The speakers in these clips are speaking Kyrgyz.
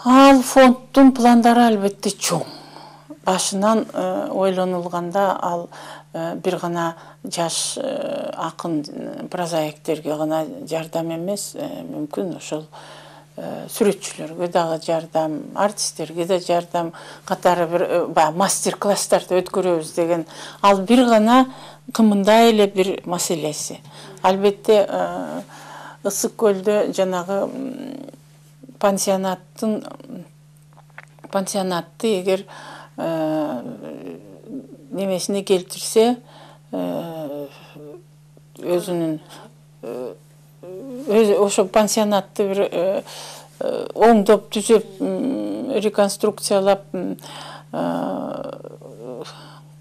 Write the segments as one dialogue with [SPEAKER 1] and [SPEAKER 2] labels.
[SPEAKER 1] Ал фонддун пландары албетте чоң. Башынан ойлонулганда ал бир гана жаш акын прозаиктерге гана жардам эмес, мүмкүн ошол сүрөтчүлөргө дагы жардам, артисттерге да жардам, катары бир мастер-класстарды өткөрөбүз деген ал бир гана кымындай эле бир маселеси. Албетте Ысык көлдө жанагы пансионатты эгер немесине келтирсе, өзүнүн ошо пансионатты бир оңдоп түзөп реконструкциялап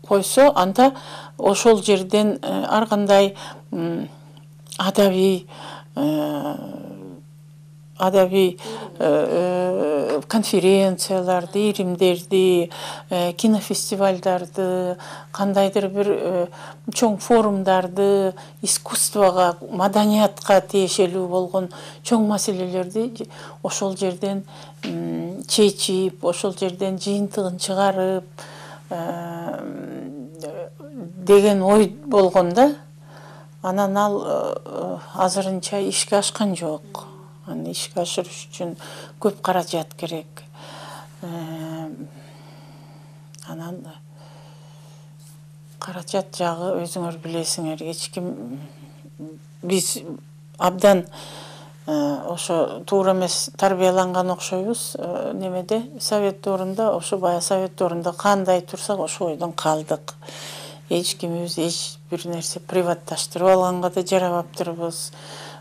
[SPEAKER 1] койсо, анда ошол жерден ар кандай адабий конференцияларды, иримдерди, кинофестивальдарды, кандайдыр бир чоң форумдарды, искусствого, маданиятка тиешелүү болгон чоң маселелерди ошол жерден чечип, ошол жерден жыйынтыгын чыгарып деген ой болгон да. Анан ал азырынча ишке ашкан жок. Аны ишке ашырыш үчүн көп каражат керек. Анан каражат жагы өзүңөр билесиңер, эч ким, биз абдан ошо туура эмес тарбияланган окшойбуз. Немеде совет доорунда, ошо бая совет доорунда кандай турсак ошо ойдон калдык. Эч кимибиз эч бир нерсе приватташтырып алганга да жарабаптырбыз,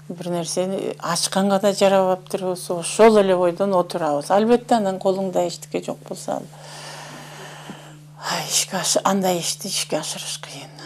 [SPEAKER 1] бир нерсени ачканга да жарабаптырбыз, ошол эле ойдон отурабыз. Албетте анан колуңда эчтеке жок болсо андай ишти ишке ашырыш кыйын.